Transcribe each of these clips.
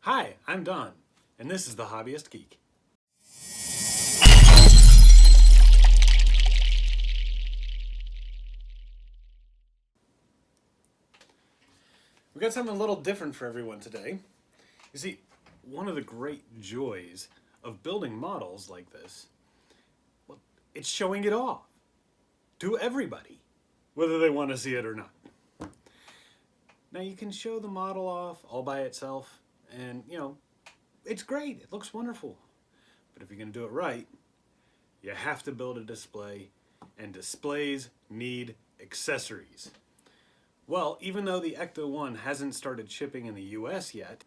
Hi, I'm Don, and this is The Hobbyist Geek. We got something a little different for everyone today. You see, one of the great joys of building models like this, well, it's showing it off to everybody, whether they want to see it or not. Now you can show the model off all by itself, and it's great, it looks wonderful. But if you're going to do it right, you have to build a display, and displays need accessories. Well, even though the Ecto-1 hasn't started shipping in the US yet,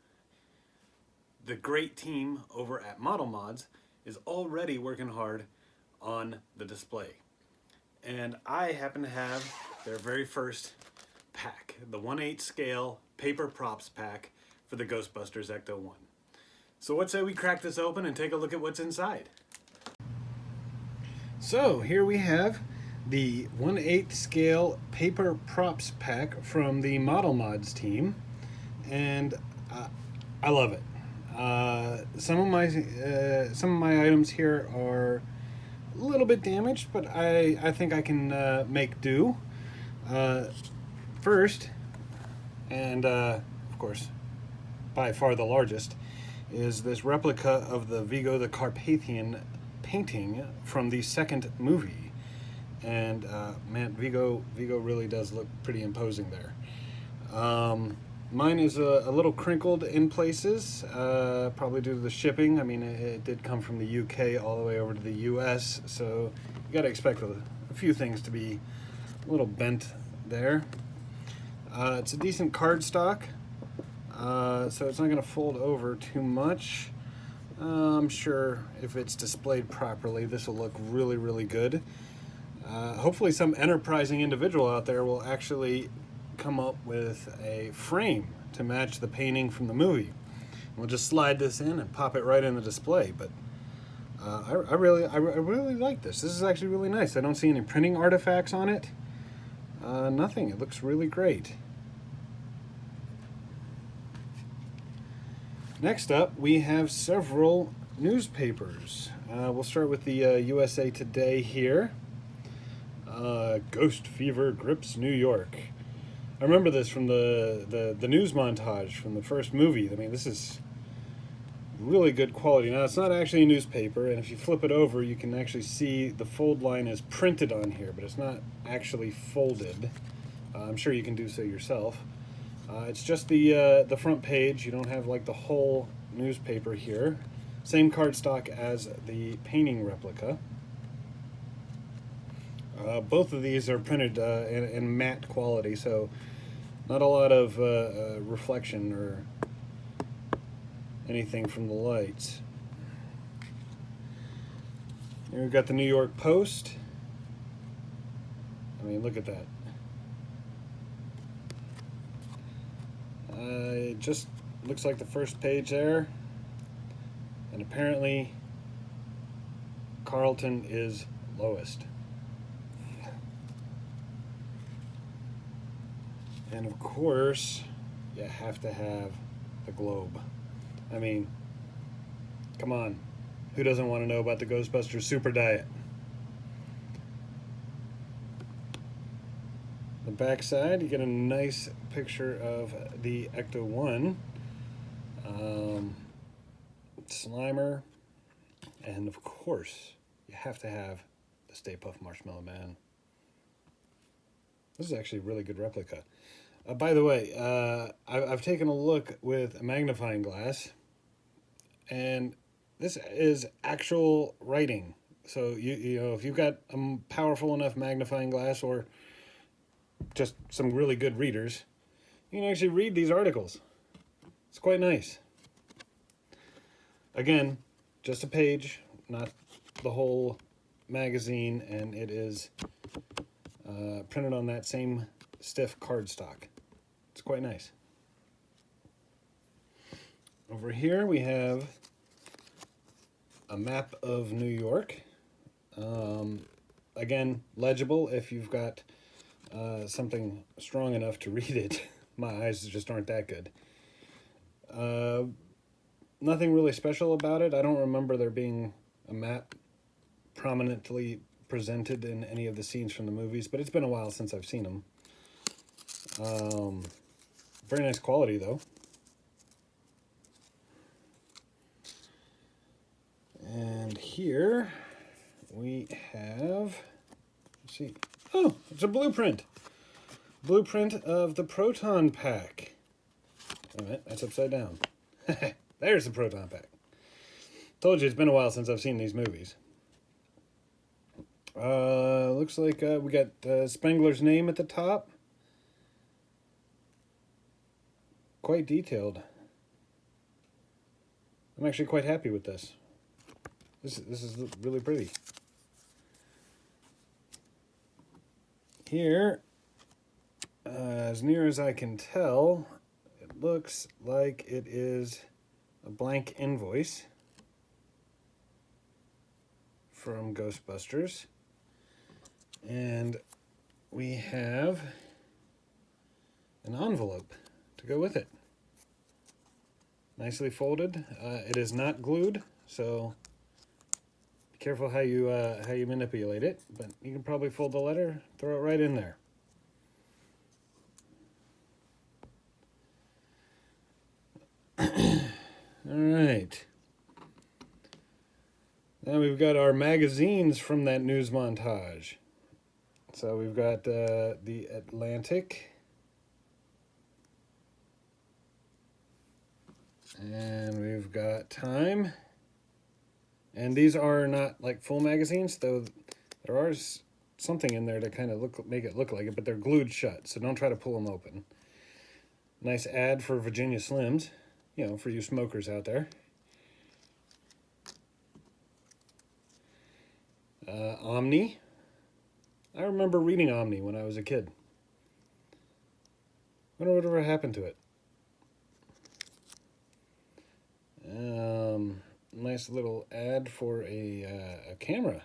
the great team over at Model Modz is already working hard on the display. And I happen to have their very first pack, the 1/8 scale paper props pack for the Ghostbusters Ecto-1. So what say we crack this open and take a look at what's inside? So here we have the 1/8 scale paper props pack from the Model Modz team, and I love it. Some of my items here are a little bit damaged, but I think I can make do. First, and of course, by far the largest, is this replica of the Vigo the Carpathian painting from the second movie. And man, Vigo really does look pretty imposing there. Mine is a little crinkled in places, probably due to the shipping. I mean, it did come from the UK all the way over to the US, so you got to expect a few things to be a little bent there. It's a decent cardstock, so it's not going to fold over too much. I'm sure if it's displayed properly, this will look really, really good. Hopefully some enterprising individual out there will actually come up with a frame to match the painting from the movie. We'll just slide this in and pop it right in the display. But I really like this. This is actually really nice. I don't see any printing artifacts on it. Nothing. It looks really great. Next up, we have several newspapers. We'll start with the USA Today here. Ghost fever grips New York. I remember this from the news montage from the first movie. I mean, this is really good quality. Now, it's not actually a newspaper, and if you flip it over, you can actually see the fold line is printed on here, but it's not actually folded. I'm sure you can do so yourself. It's just the front page. You don't have like the whole newspaper here. Same cardstock as the painting replica. Both of these are printed in matte quality, so not a lot of reflection or anything from the lights. Here we've got the New York Post. I mean, look at that. It just looks like the first page there. And apparently, Carlton is lowest. And of course, you have to have the globe. I mean, come on. Who doesn't want to know about the Ghostbusters Super Diet? The back side, you get a nice picture of the Ecto-1, Slimer, and of course, you have to have the Stay Puft Marshmallow Man. This is actually a really good replica. By the way, I've taken a look with a magnifying glass, and this is actual writing. So you know, if you've got a powerful enough magnifying glass or just some really good readers, you can actually read these articles. It's quite nice. Again, just a page, not the whole magazine, and it is printed on that same stiff cardstock. It's quite nice. Over here we have a map of New York. Again, legible if you've got something strong enough to read it. My eyes just aren't that good. Nothing really special about it. I don't remember there being a map prominently presented in any of the scenes from the movies, but it's been a while since I've seen them. Very nice quality, though. And here we have, let's see, oh, it's a blueprint. Blueprint of the proton pack. Wait a minute, that's upside down. There's the proton pack. Told you it's been a while since I've seen these movies. Looks like we got Spengler's name at the top. Quite detailed. I'm actually quite happy with this. This is really pretty. Here, as near as I can tell, it looks like it is a blank invoice from Ghostbusters. And we have an envelope to go with it. Nicely folded. It is not glued, so be careful how you manipulate it. But you can probably fold the letter, throw it right in there. All right. Now we've got our magazines from that news montage. So we've got the Atlantic. And we've got Time. And these are not like full magazines, though there is something in there to kind of make it look like it, but they're glued shut, so don't try to pull them open. Nice ad for Virginia Slims, you know, for you smokers out there. Omni. I remember reading Omni when I was a kid. Wonder whatever happened to it. Nice little ad for a camera.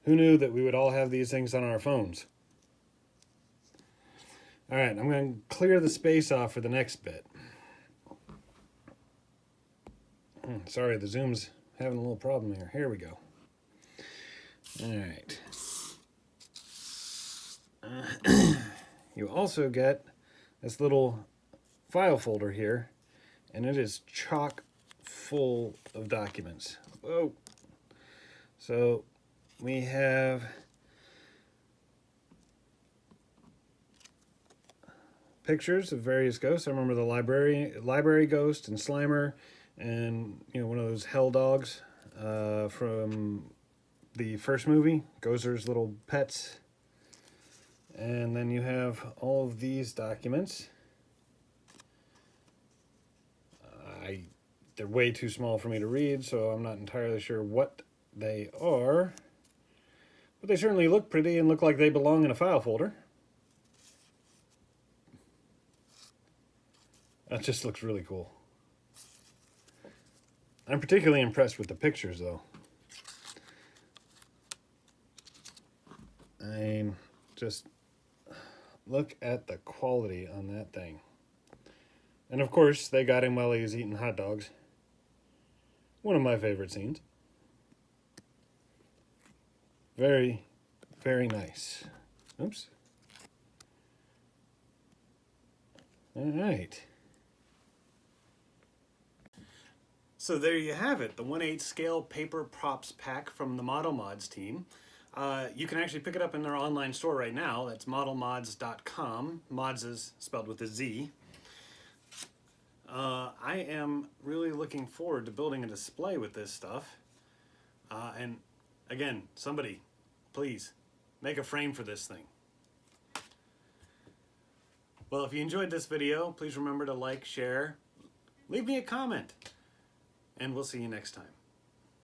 Who knew that we would all have these things on our phones? All right, I'm going to clear the space off for the next bit. Sorry, the zoom's having a little problem here. Here we go. All right. You also get this little file folder here, and it is chock full of documents. Whoa. So we have pictures of various ghosts. I remember the library ghost and Slimer, and one of those hell dogs from the first movie, Gozer's little pets. And then you have all of these documents. They're way too small for me to read, so I'm not entirely sure what they are. But they certainly look pretty and look like they belong in a file folder. That just looks really cool. I'm particularly impressed with the pictures, though. Just look at the quality on that thing. And of course, they got him while he was eating hot dogs. One of my favorite scenes. Very, very nice. Oops. All right. So there you have it, the 1/8 scale paper props pack from the Model Modz team. You can actually pick it up in their online store right now. That's modelmodz.com. Modz is spelled with a Z. I am really looking forward to building a display with this stuff. And again, somebody, please, make a frame for this thing. Well, if you enjoyed this video, please remember to like, share, leave me a comment, and we'll see you next time.